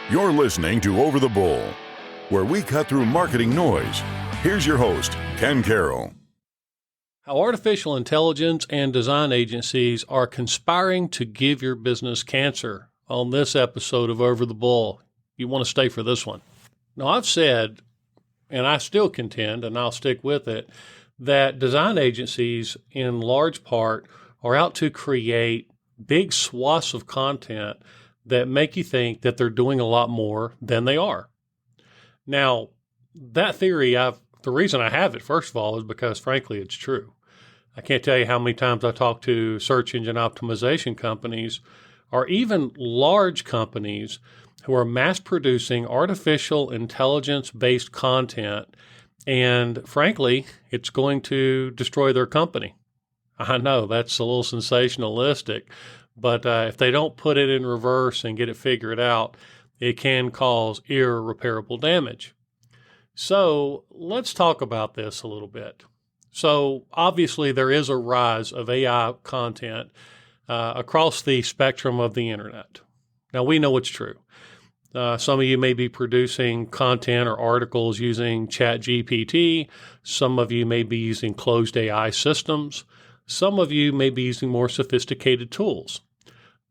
You're listening to Over the Bull, where we cut through marketing noise. Here's your host, Ken Carroll. How artificial intelligence and design agencies are conspiring to give your business cancer on this episode of Over the Bull. You want to stay for this one. Now, I've said, and I still contend, and I'll stick with it, that design agencies, in large part, are out to create big swaths of content that make you think that they're doing a lot more than they are. Now, that theory, the reason I have it, first of all, is because, frankly, it's true. I can't tell you how many times I talk to search engine optimization companies or even large companies who are mass producing artificial intelligence-based content, and frankly, it's going to destroy their company. I know that's a little sensationalistic, but if they don't put it in reverse and get it figured out, it can cause irreparable damage. So let's talk about this a little bit. So obviously there is a rise of AI content across the spectrum of the internet. Now we know it's true. Some of you may be producing content or articles using ChatGPT. Some of you may be using closed AI systems. Some of you may be using more sophisticated tools.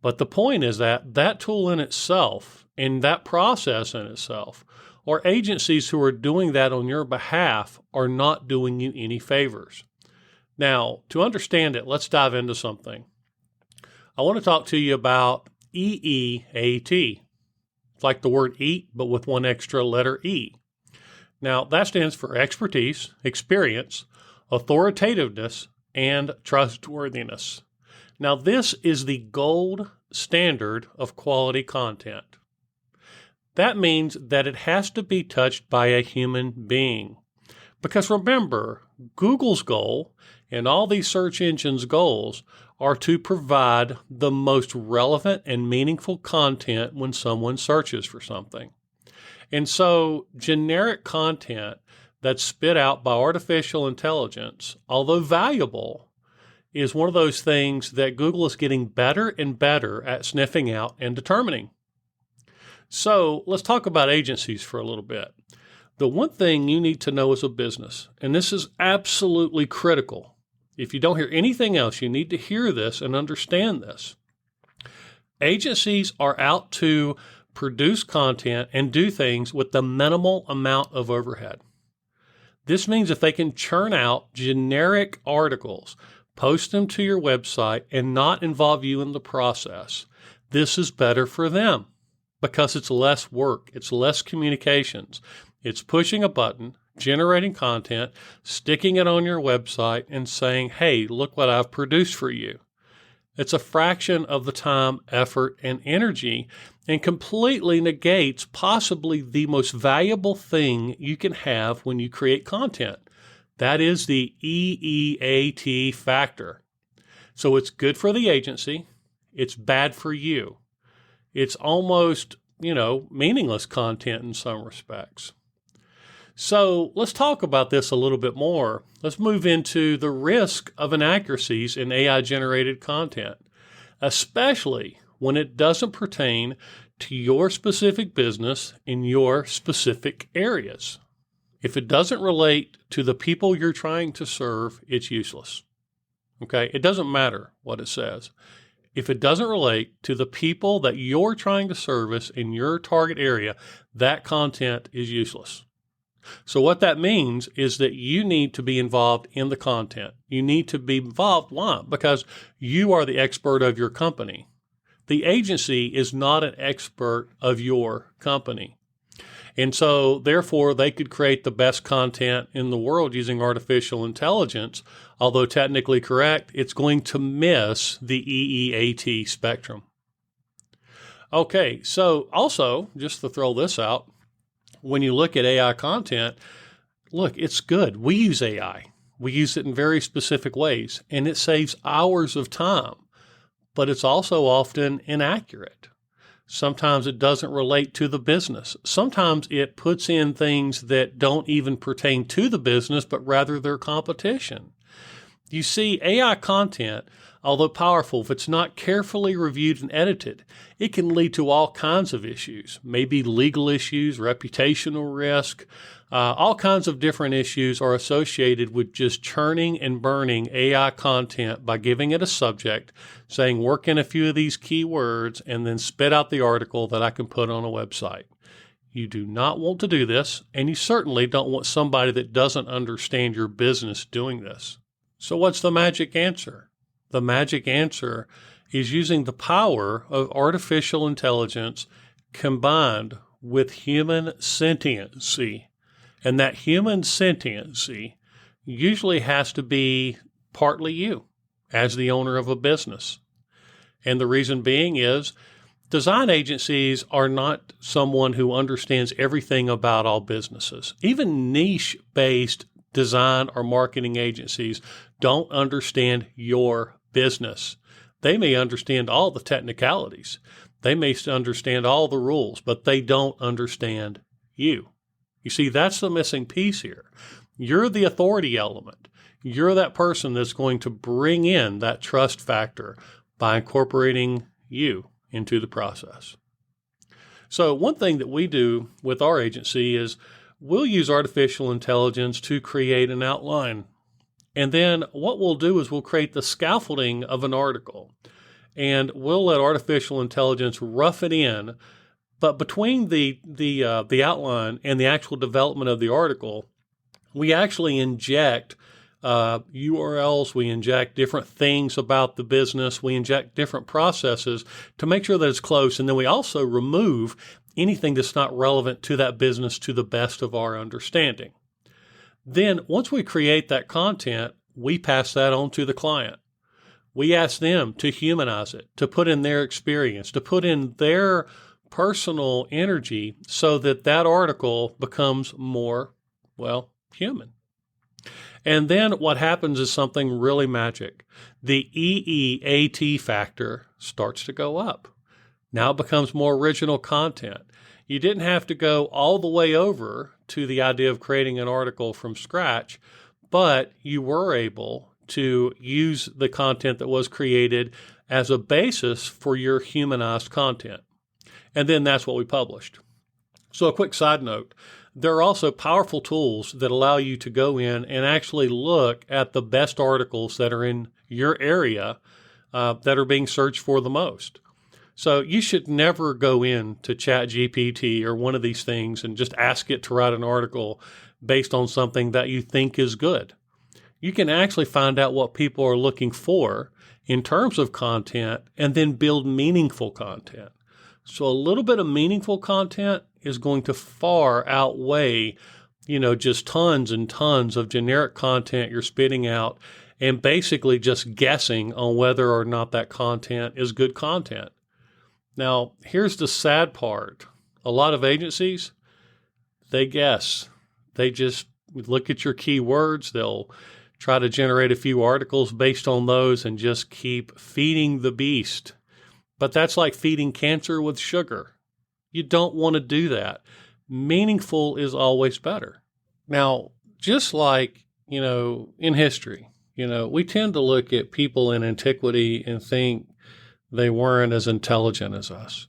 But the point is that that tool in itself and that process in itself, or agencies who are doing that on your behalf, are not doing you any favors. Now, to understand it, let's dive into something. I want to talk to you about EEAT. It's like the word eat, but with one extra letter E. Now, that stands for expertise, experience, authoritativeness, and trustworthiness. Now, this is the gold standard of quality content. That means that it has to be touched by a human being. Because remember, Google's goal and all these search engines' goals are to provide the most relevant and meaningful content when someone searches for something. And so generic content that's spit out by artificial intelligence, although valuable, is one of those things that Google is getting better and better at sniffing out and determining. So let's talk about agencies for a little bit. The one thing you need to know as a business, and this is absolutely critical, if you don't hear anything else, you need to hear this and understand this. Agencies are out to produce content and do things with the minimal amount of overhead. This means if they can churn out generic articles, post them to your website, and not involve you in the process, this is better for them because it's less work, it's less communications. It's pushing a button, generating content, sticking it on your website, and saying, hey, look what I've produced for you. It's a fraction of the time, effort, and energy, and completely negates possibly the most valuable thing you can have when you create content. That is the EEAT factor. So it's good for the agency. It's bad for you. It's almost, meaningless content in some respects. So let's talk about this a little bit more. Let's move into the risk of inaccuracies in AI-generated content, especially when it doesn't pertain to your specific business in your specific areas. If it doesn't relate to the people you're trying to serve, it's useless. Okay? It doesn't matter what it says. If it doesn't relate to the people that you're trying to service in your target area, that content is useless. So what that means is that you need to be involved in the content. You need to be involved. Why? Because you are the expert of your company. The agency is not an expert of your company. And so, therefore, they could create the best content in the world using artificial intelligence. Although technically correct, it's going to miss the EEAT spectrum. Okay, so also, just to throw this out, when you look at AI content, look, it's good. We use AI. We use it in very specific ways, and it saves hours of time, but it's also often inaccurate. Sometimes it doesn't relate to the business. Sometimes it puts in things that don't even pertain to the business, but rather their competition. You see, AI content, although powerful, if it's not carefully reviewed and edited, it can lead to all kinds of issues, maybe legal issues, reputational risk. All kinds of different issues are associated with just churning and burning AI content by giving it a subject, saying work in a few of these keywords, and then spit out the article that I can put on a website. You do not want to do this, and you certainly don't want somebody that doesn't understand your business doing this. So what's the magic answer? The magic answer is using the power of artificial intelligence combined with human sentiency. And that human sentiency usually has to be partly you as the owner of a business. And the reason being is design agencies are not someone who understands everything about all businesses. Even niche-based design or marketing agencies don't understand your business. They may understand all the technicalities. They may understand all the rules, but they don't understand you. You see, that's the missing piece here. You're the authority element. You're that person that's going to bring in that trust factor by incorporating you into the process. So one thing that we do with our agency is we'll use artificial intelligence to create an outline. And then what we'll do is we'll create the scaffolding of an article. And we'll let artificial intelligence rough it in. But between the outline and the actual development of the article, we actually inject URLs, we inject different things about the business, we inject different processes to make sure that it's close. And then we also remove anything that's not relevant to that business to the best of our understanding. Then once we create that content, we pass that on to the client. We ask them to humanize it, to put in their experience, to put in their personal energy so that that article becomes more, well, human. And then what happens is something really magic. The EEAT factor starts to go up. Now it becomes more original content. You didn't have to go all the way over to the idea of creating an article from scratch, but you were able to use the content that was created as a basis for your humanized content. And then that's what we published. So a quick side note, there are also powerful tools that allow you to go in and actually look at the best articles that are in your area that are being searched for the most. So you should never go in to ChatGPT or one of these things and just ask it to write an article based on something that you think is good. You can actually find out what people are looking for in terms of content and then build meaningful content. So a little bit of meaningful content is going to far outweigh, just tons and tons of generic content you're spitting out and basically just guessing on whether or not that content is good content. Now, here's the sad part. A lot of agencies, they guess. They just look at your keywords. They'll try to generate a few articles based on those and just keep feeding the beast. But that's like feeding cancer with sugar. You don't want to do that. Meaningful is always better. Now, just like, in history, we tend to look at people in antiquity and think they weren't as intelligent as us.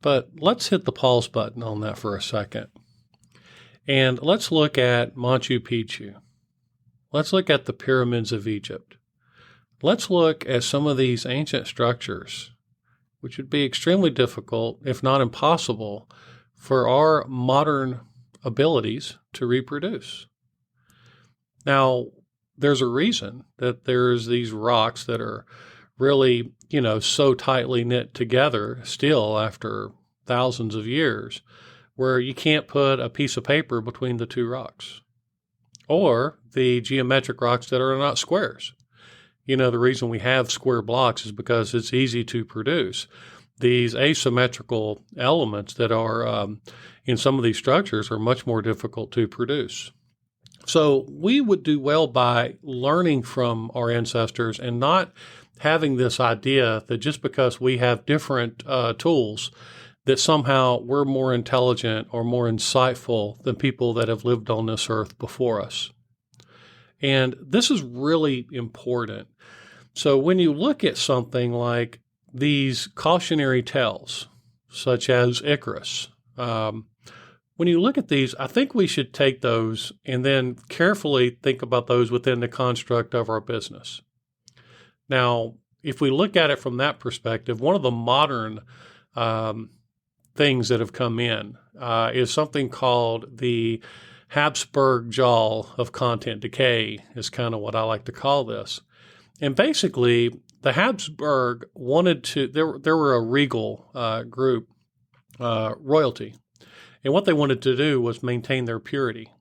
But let's hit the pause button on that for a second. And let's look at Machu Picchu. Let's look at the pyramids of Egypt. Let's look at some of these ancient structures, which would be extremely difficult, if not impossible, for our modern abilities to reproduce. Now, there's a reason that there's these rocks that are really, so tightly knit together still after thousands of years, where you can't put a piece of paper between the two rocks. Or the geometric rocks that are not squares. The reason we have square blocks is because it's easy to produce. These asymmetrical elements that are in some of these structures are much more difficult to produce. So we would do well by learning from our ancestors and not having this idea that just because we have different tools that somehow we're more intelligent or more insightful than people that have lived on this earth before us. And this is really important. So when you look at something like these cautionary tales, such as Icarus, when you look at these, I think we should take those and then carefully think about those within the construct of our business. Now, if we look at it from that perspective, one of the modern things that have come in is something called the Habsburg jaw of content decay, is kind of what I like to call this. And basically, the Habsburg wanted to, there were a regal group, royalty. And what they wanted to do was maintain their purity.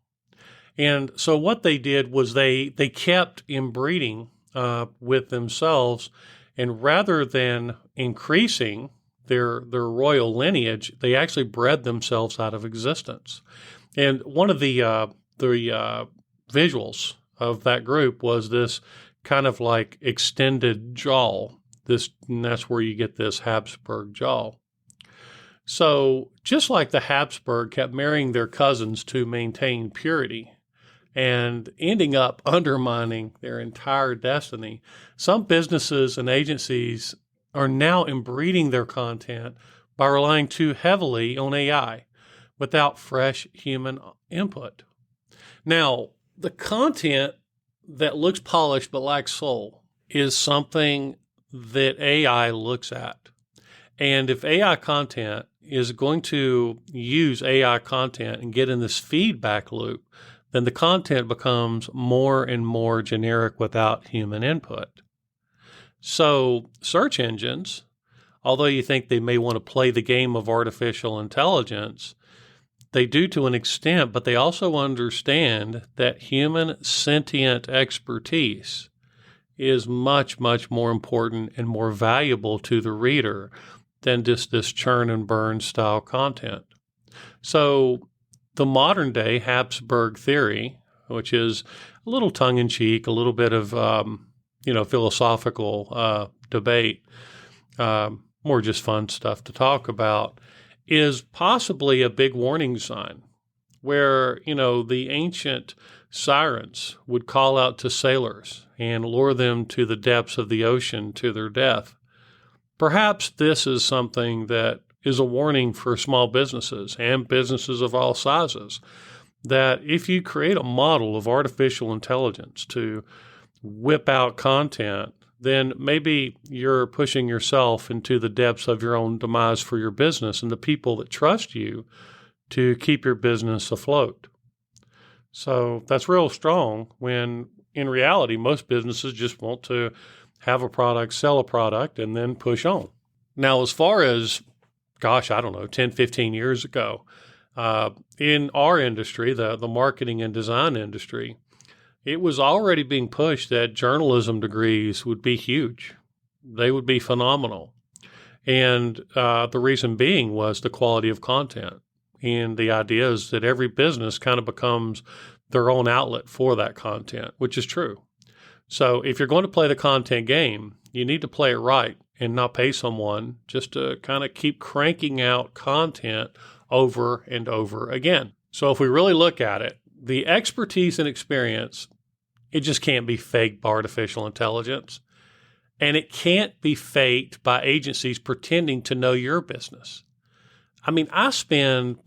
And so what they did was they kept inbreeding with themselves, and rather than increasing their royal lineage, they actually bred themselves out of existence. And one of the visuals of that group was this kind of like extended jaw. And that's where you get this Habsburg jaw. So just like the Habsburg kept marrying their cousins to maintain purity and ending up undermining their entire destiny, some businesses and agencies are now inbreeding their content by relying too heavily on AI without fresh human input. Now, the content that looks polished but lacks soul is something that AI looks at. And if AI content is going to use AI content and get in this feedback loop, then the content becomes more and more generic without human input. So search engines, although you think they may want to play the game of artificial intelligence, they do to an extent, but they also understand that human sentient expertise is much, much more important and more valuable to the reader than just this churn and burn style content. So the modern day Habsburg Theory, which is a little tongue-in-cheek, a little bit of philosophical debate, more just fun stuff to talk about, is possibly a big warning sign where, the ancient sirens would call out to sailors and lure them to the depths of the ocean to their death. Perhaps this is something that is a warning for small businesses and businesses of all sizes, that if you create a model of artificial intelligence to whip out content, then maybe you're pushing yourself into the depths of your own demise for your business and the people that trust you to keep your business afloat. So that's real strong when in reality, most businesses just want to have a product, sell a product, and then push on. Now, as far as, 10, 15 years ago, in our industry, the marketing and design industry, it was already being pushed that journalism degrees would be huge. They would be phenomenal. And the reason being was the quality of content. And the idea is that every business kind of becomes their own outlet for that content, which is true. So if you're going to play the content game, you need to play it right and not pay someone just to kind of keep cranking out content over and over again. So if we really look at it, the expertise and experience, it just can't be faked by artificial intelligence. And it can't be faked by agencies pretending to know your business. I spend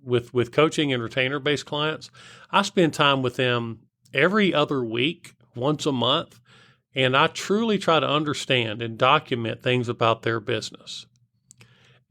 with coaching and retainer-based clients, I spend time with them every other week, once a month, and I truly try to understand and document things about their business.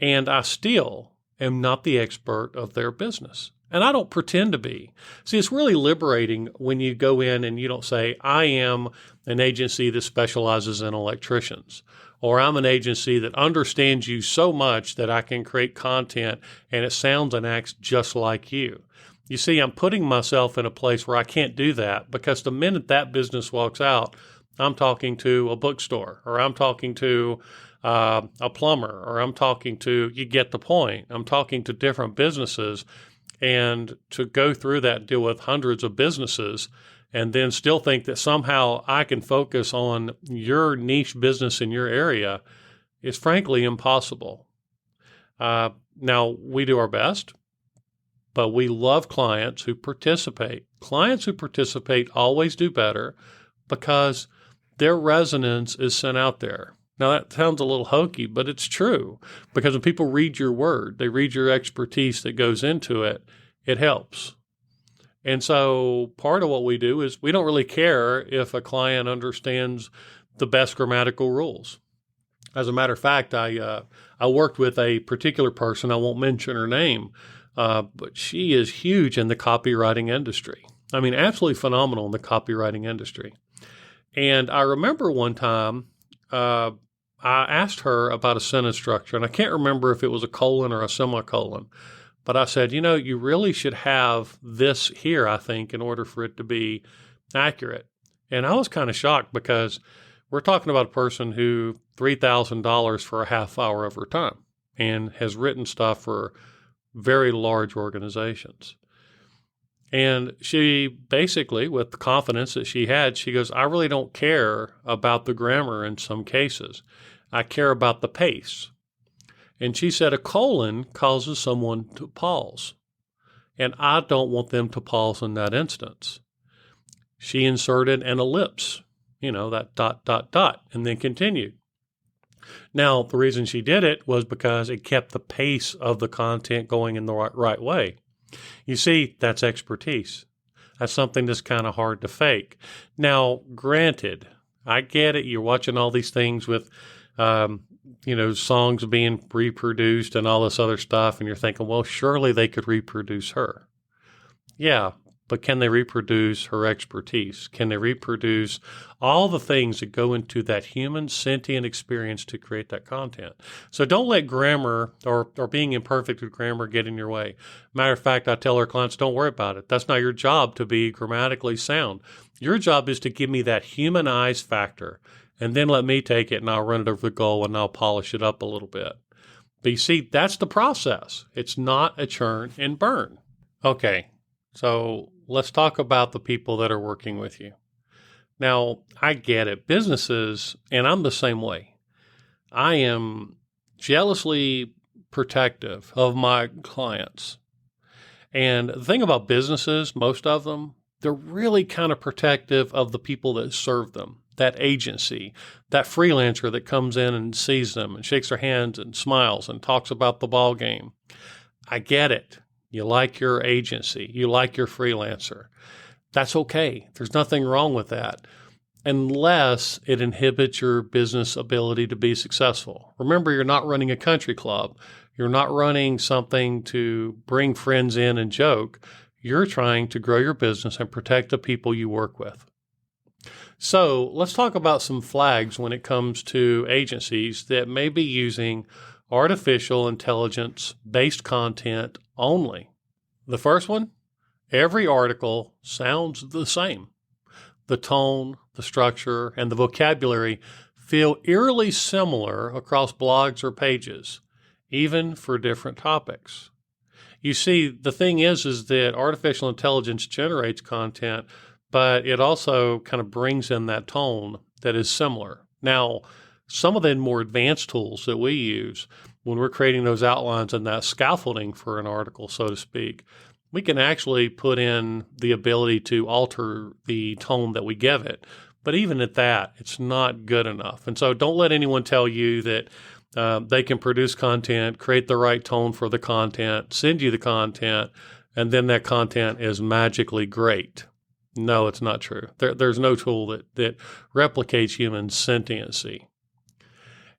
And I still am not the expert of their business. And I don't pretend to be. See, it's really liberating when you go in and you don't say, I am an agency that specializes in electricians, or I'm an agency that understands you so much that I can create content and it sounds and acts just like you. You see, I'm putting myself in a place where I can't do that because the minute that business walks out, I'm talking to a bookstore, or I'm talking to a plumber, or I'm talking to, you get the point, I'm talking to different businesses. And to go through that and deal with hundreds of businesses and then still think that somehow I can focus on your niche business in your area is frankly impossible. Now, we do our best, but we love clients who participate. Clients who participate always do better because their resonance is sent out there. Now, that sounds a little hokey, but it's true, because when people read your word, they read your expertise that goes into it, it helps. And so part of what we do is we don't really care if a client understands the best grammatical rules. As a matter of fact, I worked with a particular person. I won't mention her name, but she is huge in the copywriting industry. I mean, absolutely phenomenal in the copywriting industry. And I remember one time I asked her about a sentence structure, and I can't remember if it was a colon or a semicolon. But I said, you really should have this here, I think, in order for it to be accurate. And I was kind of shocked, because we're talking about a person who $3,000 for a half hour of her time and has written stuff for very large organizations. And she basically, with the confidence that she had, she goes, I really don't care about the grammar in some cases. I care about the pace. And she said a colon causes someone to pause, and I don't want them to pause in that instance. She inserted an ellipse, that ... and then continued. Now, the reason she did it was because it kept the pace of the content going in the right way. You see, that's expertise. That's something that's kind of hard to fake. Now, granted, I get it. You're watching all these things with songs being reproduced and all this other stuff, and you're thinking, well, surely they could reproduce her. Yeah, but can they reproduce her expertise? Can they reproduce all the things that go into that human sentient experience to create that content? So don't let grammar or being imperfect with grammar get in your way. Matter of fact, I tell our clients, don't worry about it. That's not your job to be grammatically sound. Your job is to give me that humanized factor, and then let me take it and I'll run it over the goal and I'll polish it up a little bit. But you see, that's the process. It's not a churn and burn. Okay, so let's talk about the people that are working with you. Now, I get it. Businesses, and I'm the same way. I am jealously protective of my clients. And the thing about businesses, most of them, they're really kind of protective of the people that serve them. That agency, that freelancer that comes in and sees them and shakes their hands and smiles and talks about the ball game. I get it. You like your agency. You like your freelancer. That's okay. There's nothing wrong with that, unless it inhibits your business ability to be successful. Remember, you're not running a country club. You're not running something to bring friends in and joke. You're trying to grow your business and protect the people you work with. So let's talk about some flags when it comes to agencies that may be using artificial intelligence-based content only. The first one, every article sounds the same. The tone, the structure, and the vocabulary feel eerily similar across blogs or pages, even for different topics. You see, the thing is that artificial intelligence generates content, but it also kind of brings in that tone that is similar. Now, some of the more advanced tools that we use when we're creating those outlines and that scaffolding for an article, so to speak, we can actually put in the ability to alter the tone that we give it. But even at that, it's not good enough. And so don't let anyone tell you that they can produce content, create the right tone for the content, send you the content, and then that content is magically great. No, it's not true. There's no tool that replicates human sentiency.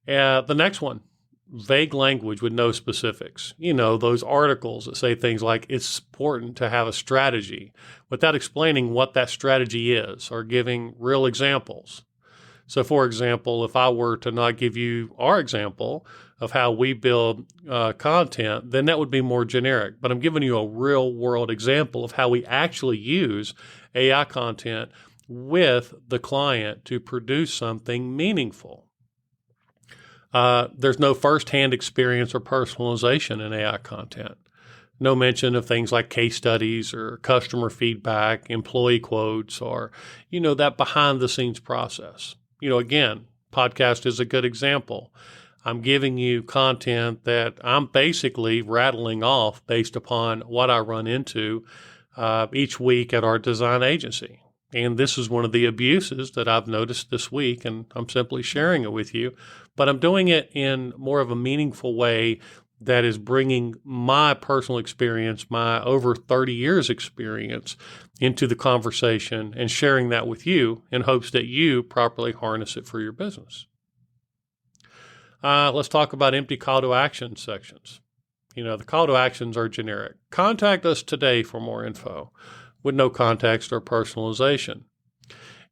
The next one, vague language with no specifics. Those articles that say things like, it's important to have a strategy, without explaining what that strategy is or giving real examples. So, for example, if I were to not give you our example of how we build content, then that would be more generic. But I'm giving you a real-world example of how we actually use AI content with the client to produce something meaningful. There's no firsthand experience or personalization in AI content. No mention of things like case studies or customer feedback, employee quotes, or, that behind-the-scenes process. Again, podcast is a good example. I'm giving you content that I'm basically rattling off based upon what I run into each week at our design agency. And this is one of the abuses that I've noticed this week, and I'm simply sharing it with you. But I'm doing it in more of a meaningful way that is bringing my personal experience, my over 30 years experience, into the conversation and sharing that with you in hopes that you properly harness it for your business. Let's talk about empty call to action sections. The call to actions are generic. Contact us today for more info, with no context or personalization.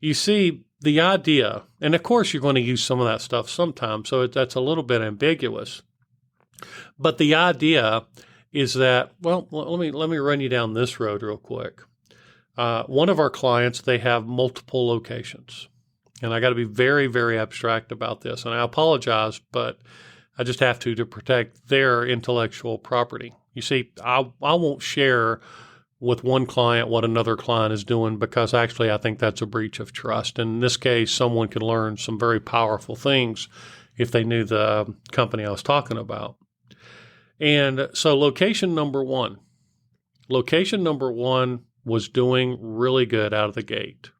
You see, the idea, and of course you're going to use some of that stuff sometimes, so that's a little bit ambiguous. But the idea is that, well, let me run you down this road real quick. One of our clients, they have multiple locations. And I got to be very, very abstract about this. And I apologize, but I just have to protect their intellectual property. You see, I won't share with one client what another client is doing because actually I think that's a breach of trust. In this case, someone could learn some very powerful things if they knew the company I was talking about. And so location number one was doing really good out of the gate.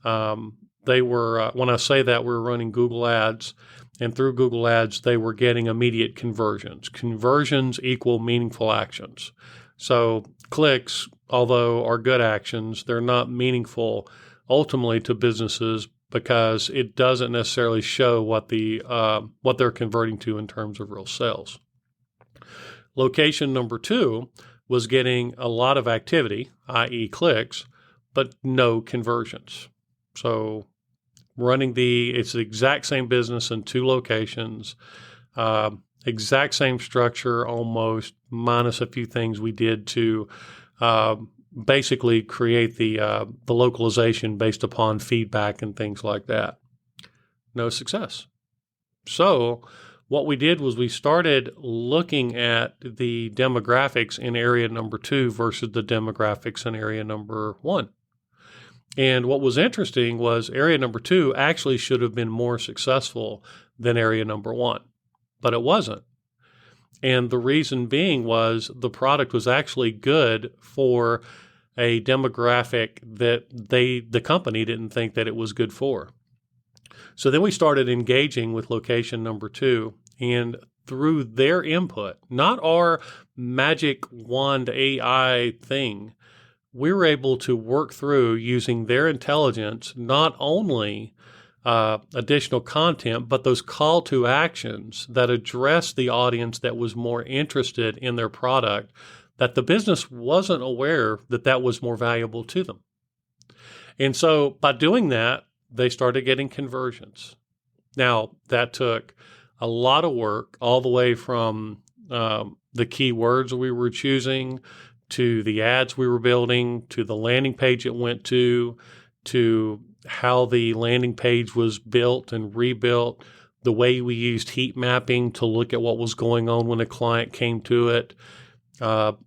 They were, when I say that, we were running Google Ads, and through Google Ads, they were getting immediate conversions. Conversions equal meaningful actions. So clicks, although are good actions, they're not meaningful ultimately to businesses because it doesn't necessarily show what they're converting to in terms of real sales. Location number two was getting a lot of activity, i.e. clicks, but no conversions. So it's the exact same business in two locations, exact same structure almost, minus a few things we did to basically create the localization based upon feedback and things like that. No success. So what we did was we started looking at the demographics in area number 2 versus the demographics in area number 1. And what was interesting was area number 2 actually should have been more successful than area number 1, but it wasn't. And the reason being was the product was actually good for a demographic that the company didn't think that it was good for. So then we started engaging with location number 2, and through their input, not our magic wand AI thing, we were able to work through using their intelligence, not only additional content, but those call to actions that address the audience that was more interested in their product, that the business wasn't aware that that was more valuable to them. And so by doing that, they started getting conversions. Now, that took a lot of work, all the way from the keywords we were choosing, to the ads we were building, to the landing page it went to how the landing page was built and rebuilt, the way we used heat mapping to look at what was going on when a client came to it,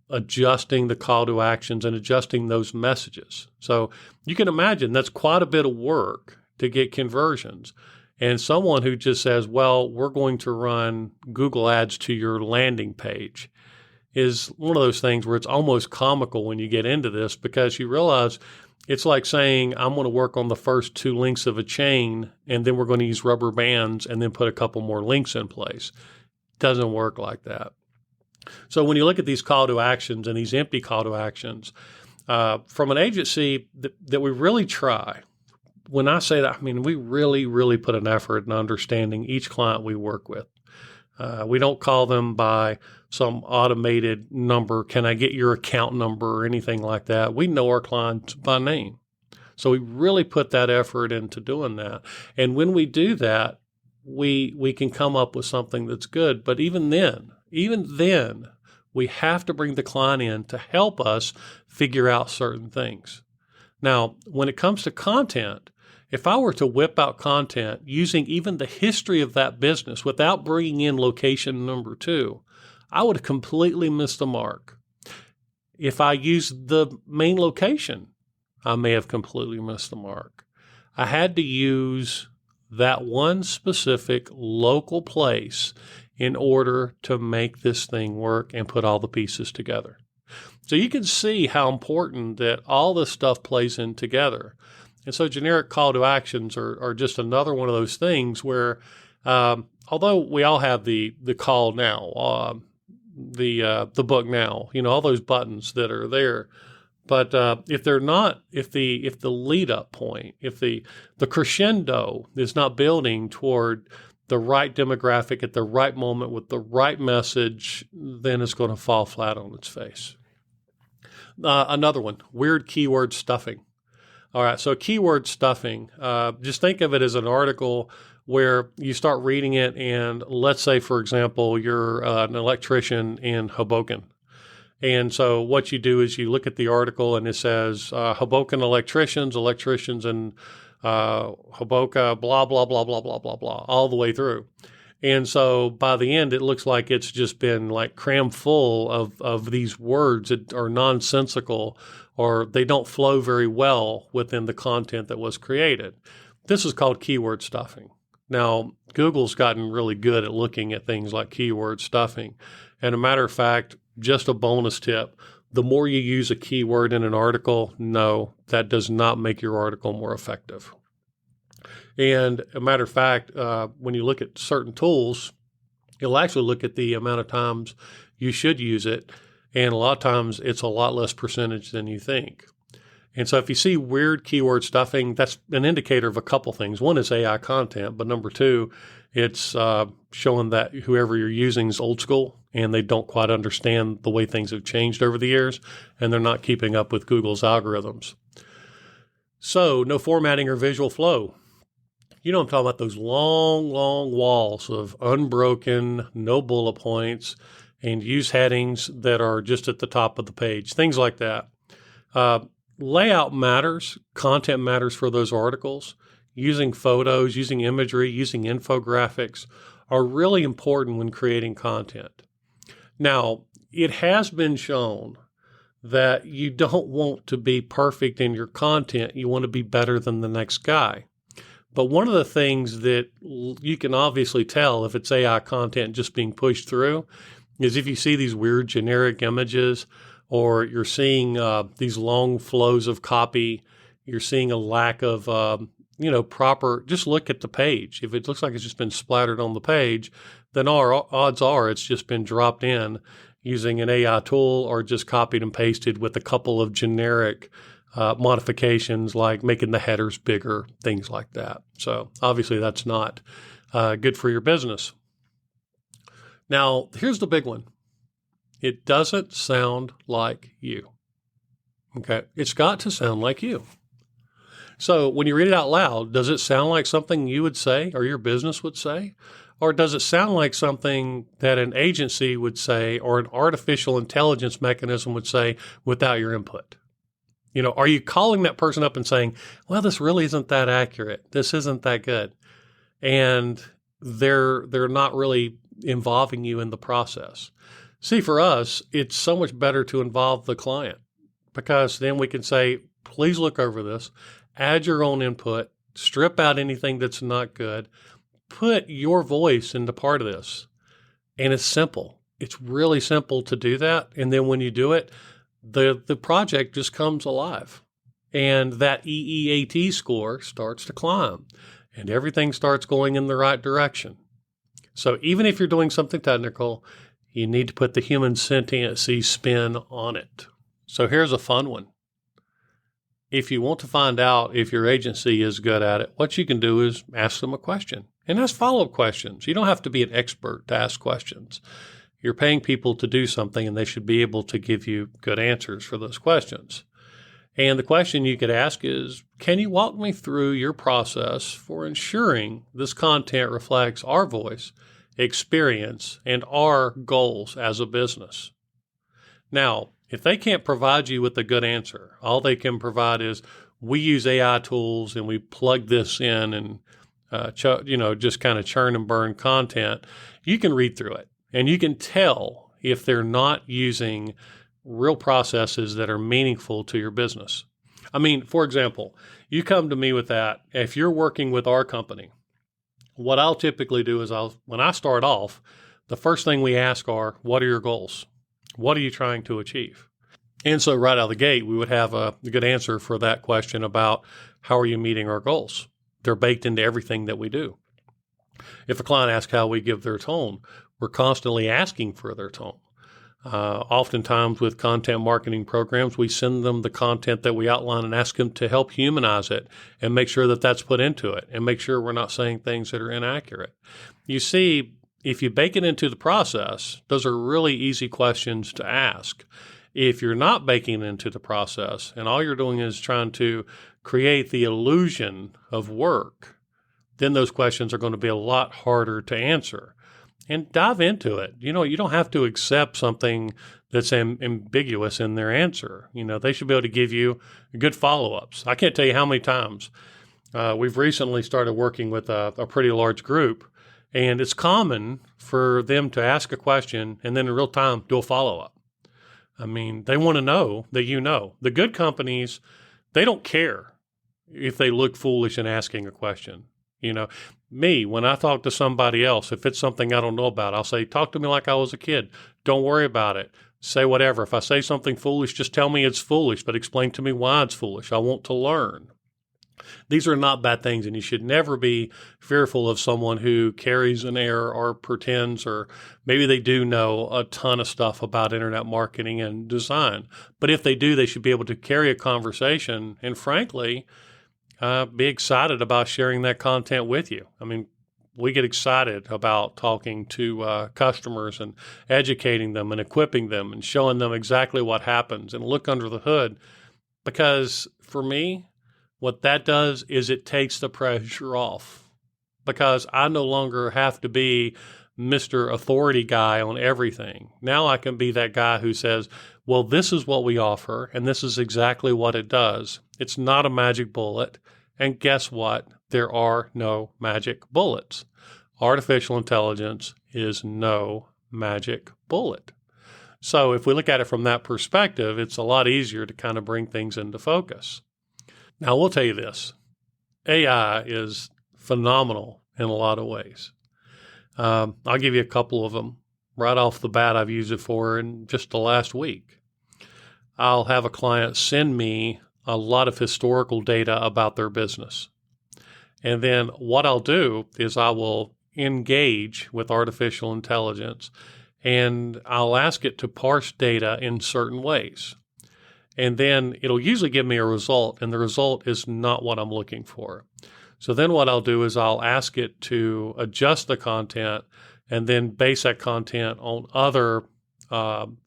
adjusting the call to actions and adjusting those messages. So you can imagine that's quite a bit of work to get conversions. And someone who just says, well, we're going to run Google Ads to your landing page is one of those things where it's almost comical when you get into this, because you realize it's like saying, I'm going to work on the first 2 links of a chain, and then we're going to use rubber bands and then put a couple more links in place. It doesn't work like that. So when you look at these call to actions and these empty call to actions, from an agency that we really try, when I say that, I mean, we really, really put an effort in understanding each client we work with. We don't call them by some automated number. Can I get your account number or anything like that? We know our clients by name. So we really put that effort into doing that. And when we do that, we can come up with something that's good. But even then, we have to bring the client in to help us figure out certain things. Now, when it comes to content, if I were to whip out content using even the history of that business without bringing in location number 2, I would have completely missed the mark. If I used the main location, I may have completely missed the mark. I had to use that one specific local place in order to make this thing work and put all the pieces together. So you can see how important that all this stuff plays in together. And so generic call to actions are just another one of those things where, although we all have the call now, the book now, all those buttons that are there, but if they're not, if the lead up point, if the crescendo is not building toward the right demographic at the right moment with the right message, then it's going to fall flat on its face. Another one, weird keyword stuffing. All right, so keyword stuffing, just think of it as an article where you start reading it, and let's say, for example, you're an electrician in Hoboken. And so what you do is you look at the article and it says Hoboken electricians in Hoboken, blah, blah, blah, blah, blah, blah, blah, all the way through. And so by the end, it looks like it's just been like crammed full of these words that are nonsensical, or they don't flow very well within the content that was created. This is called keyword stuffing. Now, Google's gotten really good at looking at things like keyword stuffing. And a matter of fact, just a bonus tip, the more you use a keyword in an article, no, that does not make your article more effective. And a matter of fact, when you look at certain tools, it'll actually look at the amount of times you should use it. And a lot of times it's a lot less percentage than you think. And so if you see weird keyword stuffing, that's an indicator of a couple things. One is AI content, but number two, it's showing that whoever you're using is old school and they don't quite understand the way things have changed over the years, and they're not keeping up with Google's algorithms. So no formatting or visual flow. I'm talking about those long, long walls of unbroken, no bullet points, and use headings that are just at the top of the page, things like that. Layout matters. Content matters for those articles. Using photos, using imagery, using infographics are really important when creating content. Now, it has been shown that you don't want to be perfect in your content. You want to be better than the next guy. But one of the things that you can obviously tell if it's AI content just being pushed through is if you see these weird generic images, or you're seeing these long flows of copy, you're seeing a lack of, proper, just look at the page. If it looks like it's just been splattered on the page, then odds are it's just been dropped in using an AI tool or just copied and pasted with a couple of generic modifications like making the headers bigger, things like that. So obviously that's not good for your business. Now, here's the big one. It doesn't sound like you. Okay. It's got to sound like you. So when you read it out loud, does it sound like something you would say or your business would say? Or does it sound like something that an agency would say or an artificial intelligence mechanism would say without your input? Are you calling that person up and saying, well, this really isn't that accurate. This isn't that good. And they're not really involving you in the process. See, for us, it's so much better to involve the client, because then we can say, please look over this, add your own input, strip out anything that's not good, put your voice into part of this. And it's simple. It's really simple to do that. And then when you do it, the project just comes alive. And that EEAT score starts to climb and everything starts going in the right direction. So even if you're doing something technical, you need to put the human sentiency spin on it. So here's a fun one. If you want to find out if your agency is good at it, what you can do is ask them a question and ask follow-up questions. You don't have to be an expert to ask questions. You're paying people to do something, and they should be able to give you good answers for those questions. And the question you could ask is, can you walk me through your process for ensuring this content reflects our voice, experience, and our goals as a business? Now, if they can't provide you with a good answer, all they can provide is, we use AI tools and we plug this in and just kind of churn and burn content, you can read through it and you can tell if they're not using real processes that are meaningful to your business. I mean, for example, you come to me with that. If you're working with our company, what I'll typically do is when I start off, the first thing we ask are, what are your goals? What are you trying to achieve? And so right out of the gate, we would have a good answer for that question about how are you meeting our goals? They're baked into everything that we do. If a client asks how we give their tone, we're constantly asking for their tone. Oftentimes with content marketing programs, we send them the content that we outline and ask them to help humanize it and make sure that that's put into it and make sure we're not saying things that are inaccurate. You see, if you bake it into the process, those are really easy questions to ask. If you're not baking it into the process and all you're doing is trying to create the illusion of work, then those questions are going to be a lot harder to answer. And dive into it. You don't have to accept something that's ambiguous in their answer. They should be able to give you good follow-ups. I can't tell you how many times we've recently started working with a pretty large group, and it's common for them to ask a question and then in real time do a follow-up. They want to know that you know. The good companies, they don't care if they look foolish in asking a question. Me, when I talk to somebody else, if it's something I don't know about, I'll say, talk to me like I was a kid. Don't worry about it. Say whatever. If I say something foolish, just tell me it's foolish, but explain to me why it's foolish. I want to learn. These are not bad things, and you should never be fearful of someone who carries an air or pretends, or maybe they do know a ton of stuff about internet marketing and design. But if they do, they should be able to carry a conversation and, frankly, be excited about sharing that content with you. We get excited about talking to customers and educating them and equipping them and showing them exactly what happens and look under the hood, because for me, what that does is it takes the pressure off, because I no longer have to be Mr. Authority guy on everything. Now I can be that guy who says, well, this is what we offer, and this is exactly what it does. It's not a magic bullet. And guess what? There are no magic bullets. Artificial intelligence is no magic bullet. So if we look at it from that perspective, it's a lot easier to kind of bring things into focus. Now, we'll tell you this. AI is phenomenal in a lot of ways. I'll give you a couple of them. Right off the bat, I've used it for in just the last week. I'll have a client send me a lot of historical data about their business. And then what I'll do is I will engage with artificial intelligence, and I'll ask it to parse data in certain ways. And then it'll usually give me a result, and the result is not what I'm looking for. So then what I'll do is I'll ask it to adjust the content and then base that content on other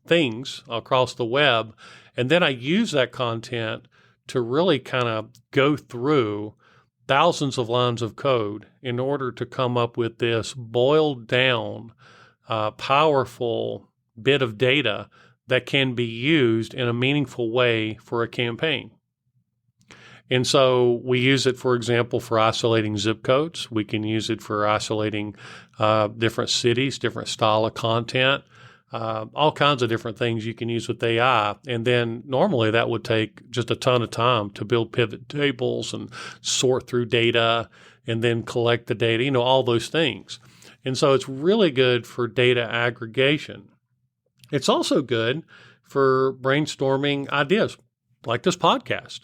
things across the web. And then I use that content to really kind of go through thousands of lines of code in order to come up with this boiled down, powerful bit of data that can be used in a meaningful way for a campaign. And so we use it, for example, for isolating zip codes. We can use it for isolating different cities, different style of content, all kinds of different things you can use with AI. And then normally that would take just a ton of time to build pivot tables and sort through data and then collect the data, all those things. And so it's really good for data aggregation. It's also good for brainstorming ideas like this podcast.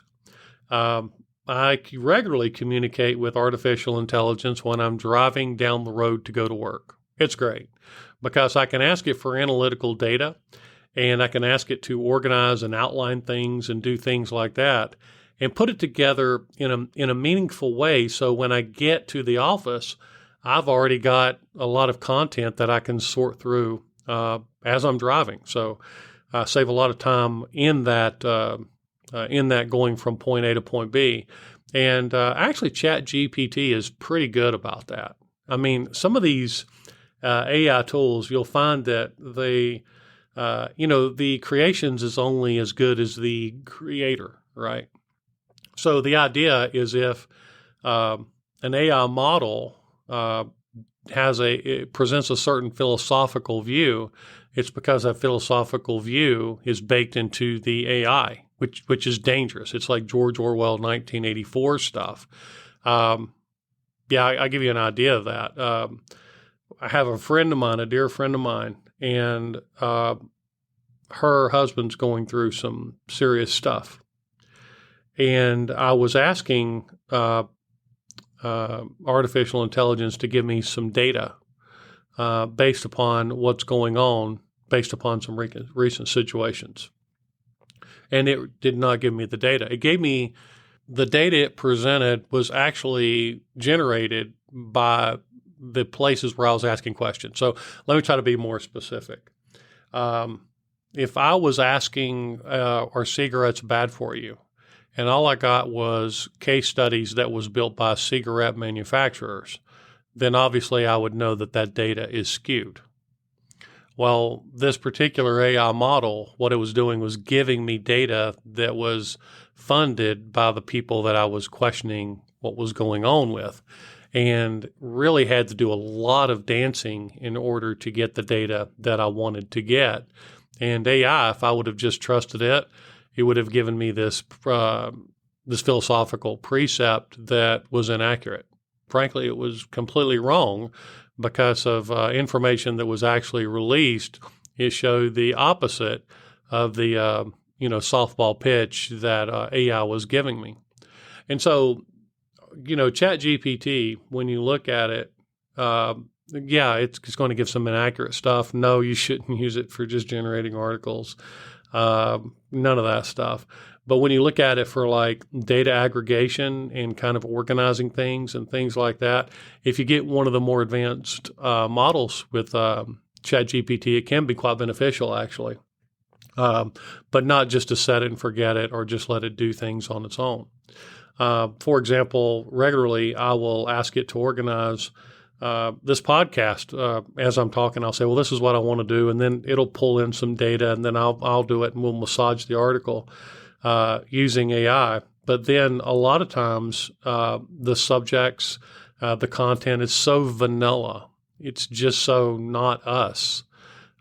I regularly communicate with artificial intelligence when I'm driving down the road to go to work. It's great because I can ask it for analytical data, and I can ask it to organize and outline things and do things like that and put it together in a meaningful way. So when I get to the office, I've already got a lot of content that I can sort through as I'm driving. So I save a lot of time in that going from point A to point B. And actually, ChatGPT is pretty good about that. Some of these AI tools, you'll find that the creations is only as good as the creator, right? So the idea is if an AI model it presents a certain philosophical view, it's because that philosophical view is baked into the AI, which is dangerous. It's like George Orwell 1984 stuff. I give you an idea of that. I have a dear friend of mine, and her husband's going through some serious stuff. And I was asking artificial intelligence to give me some data based upon what's going on, based upon some recent situations. And it did not give me the data. It gave me the data it presented was actually generated by the places where I was asking questions. So let me try to be more specific. If I was asking, are cigarettes bad for you? And all I got was case studies that was built by cigarette manufacturers, then obviously I would know that that data is skewed. Well, this particular AI model, what it was doing was giving me data that was funded by the people that I was questioning what was going on with, and really had to do a lot of dancing in order to get the data that I wanted to get. And AI, if I would have just trusted it, it would have given me this philosophical precept that was inaccurate. Frankly, it was completely wrong because of information that was actually released. It showed the opposite of the softball pitch that AI was giving me. And so, ChatGPT, when you look at it, it's going to give some inaccurate stuff. No, you shouldn't use it for just generating articles. None of that stuff. But when you look at it for like data aggregation and kind of organizing things and things like that, if you get one of the more advanced models with ChatGPT, it can be quite beneficial actually. But not just to set it and forget it or just let it do things on its own. For example, regularly I will ask it to organize this podcast. As I'm talking, I'll say, well, this is what I want to do. And then it'll pull in some data and then I'll do it and we'll massage the article using AI. But then a lot of times the subjects, the content is so vanilla. It's just so not us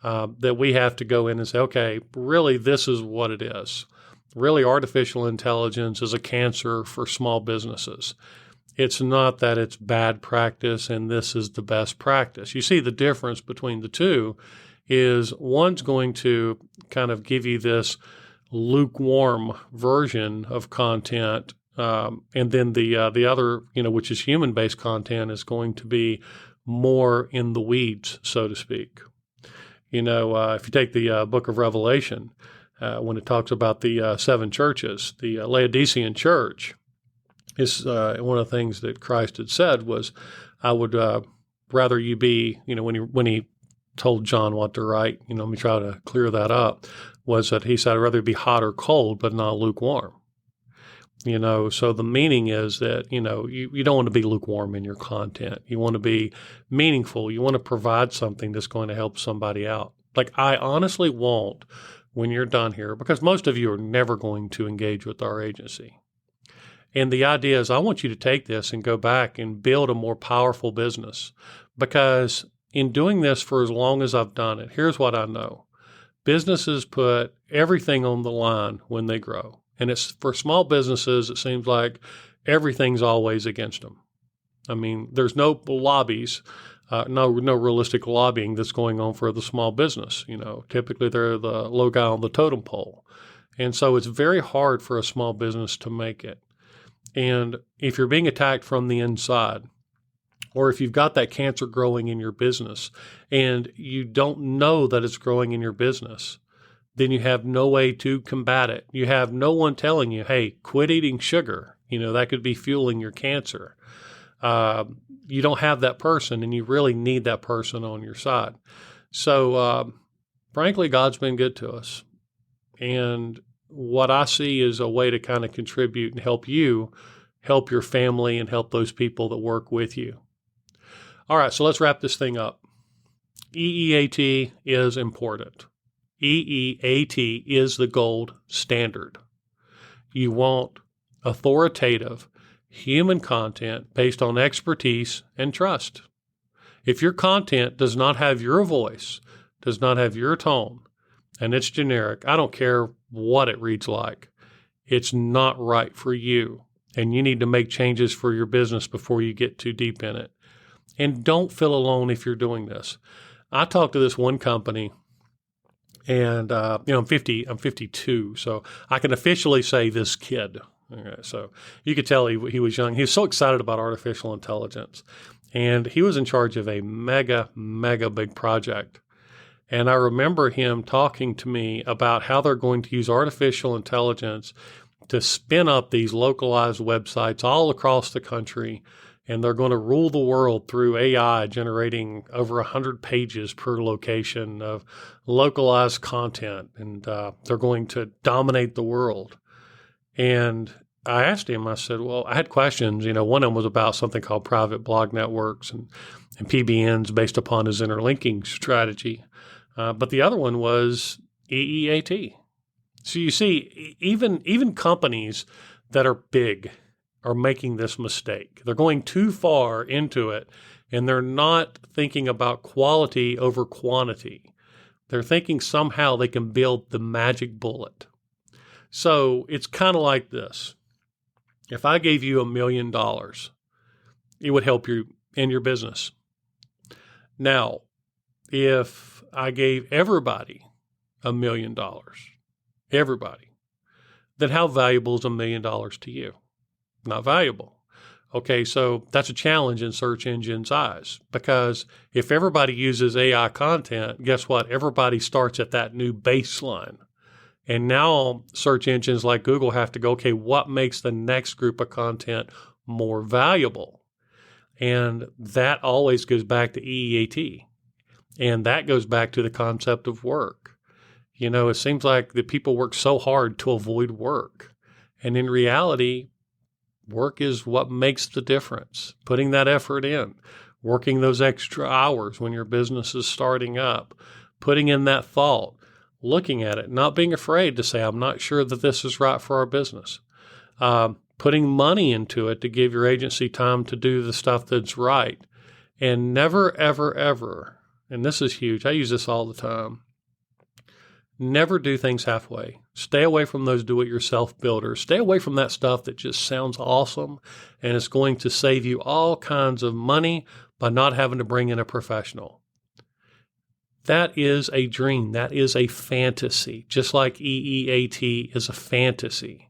that we have to go in and say, okay, really, this is what it is. Really, artificial intelligence is a cancer for small businesses. It's not that it's bad practice and this is the best practice. You see the difference between the two is one's going to kind of give you this lukewarm version of content, and then the other, which is human-based content, is going to be more in the weeds, so to speak. If you take the book of Revelation, when it talks about the seven churches, the Laodicean church, is one of the things that Christ had said was, I would rather you be, when he told John what to write, let me try to clear that up, was that he said, I'd rather be hot or cold, but not lukewarm. So the meaning is that, you don't want to be lukewarm in your content. You want to be meaningful. You want to provide something that's going to help somebody out. Like I honestly won't, when you're done here, because most of you are never going to engage with our agency. And the idea is I want you to take this and go back and build a more powerful business, because in doing this for as long as I've done it, here's what I know. Businesses put everything on the line when they grow. And it's for small businesses, it seems like everything's always against them. I mean, there's no lobbies, no realistic lobbying that's going on for the small business. Typically they're the low guy on the totem pole. And so it's very hard for a small business to make it. And if you're being attacked from the inside, or if you've got that cancer growing in your business and you don't know that it's growing in your business, then you have no way to combat it. You have no one telling you, hey, quit eating sugar. That could be fueling your cancer. You don't have that person, and you really need that person on your side. So, frankly, God's been good to us. And what I see is a way to kind of contribute and help you, help your family, and help those people that work with you. All right, so let's wrap this thing up. EEAT is important. EEAT is the gold standard. You want authoritative human content based on expertise and trust. If your content does not have your voice, does not have your tone, and it's generic, I don't care what it reads like, it's not right for you. And you need to make changes for your business before you get too deep in it. And don't feel alone if you're doing this. I talked to this one company, And, I'm 52, so I can officially say this kid. Okay, so you could tell he was young. He was so excited about artificial intelligence. And he was in charge of a mega, mega big project. And I remember him talking to me about how they're going to use artificial intelligence to spin up these localized websites all across the country. And they're going to rule the world through AI, generating over 100 pages per location of localized content. And they're going to dominate the world. And I asked him, I said, well, I had questions. One of them was about something called private blog networks and PBNs based upon his interlinking strategy. But the other one was EEAT. So you see, even companies that are big are making this mistake. They're going too far into it, and they're not thinking about quality over quantity. They're thinking somehow they can build the magic bullet. So it's kind of like this. If I gave you $1 million, it would help you in your business. Now, if I gave everybody $1 million, everybody, then how valuable is $1 million to you? Not valuable. Okay, so that's a challenge in search engines' eyes, because if everybody uses AI content, guess what? Everybody starts at that new baseline. And now search engines like Google have to go, okay, what makes the next group of content more valuable? And that always goes back to EEAT. And that goes back to the concept of work. It seems like the people work so hard to avoid work. And in reality, work is what makes the difference. Putting that effort in, working those extra hours when your business is starting up, putting in that thought, looking at it, not being afraid to say, I'm not sure that this is right for our business. Putting money into it to give your agency time to do the stuff that's right. And never, ever, ever, and this is huge, I use this all the time, never do things halfway. Stay away from those do-it-yourself builders. Stay away from that stuff that just sounds awesome and it's going to save you all kinds of money by not having to bring in a professional. That is a dream. That is a fantasy, just like EEAT is a fantasy.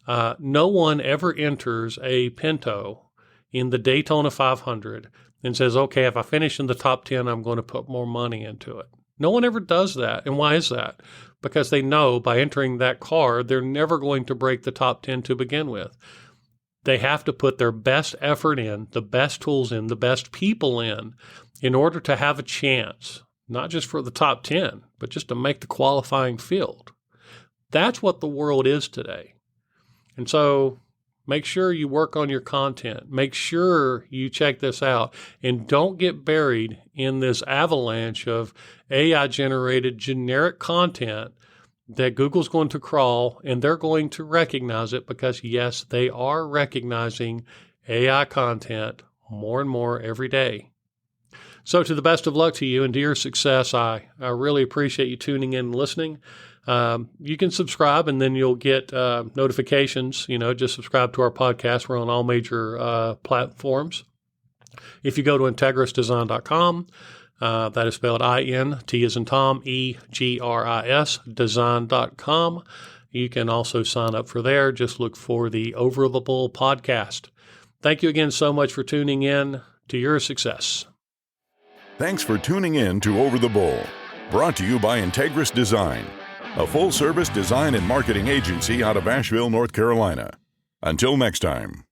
No one ever enters a Pinto in the Daytona 500 and says, okay, if I finish in the top 10, I'm going to put more money into it. No one ever does that. And why is that? Because they know by entering that car, they're never going to break the top 10 to begin with. They have to put their best effort in, the best tools in, the best people in order to have a chance, not just for the top 10, but just to make the qualifying field. That's what the world is today. And so make sure you work on your content. Make sure you check this out. And don't get buried in this avalanche of AI-generated generic content that Google's going to crawl, and they're going to recognize it because, yes, they are recognizing AI content more and more every day. So to the best of luck to you and to your success, I really appreciate you tuning in and listening. You can subscribe and then you'll get notifications. Just subscribe to our podcast. We're on all major platforms. If you go to integrisdesign.com, that is spelled I-N-T as in Tom, E-G-R-I-S, design.com. You can also sign up for there. Just look for the Over the Bull podcast. Thank you again so much for tuning in. To your success. Thanks for tuning in to Over the Bull, brought to you by Integris Design, a full-service design and marketing agency out of Asheville, North Carolina. Until next time.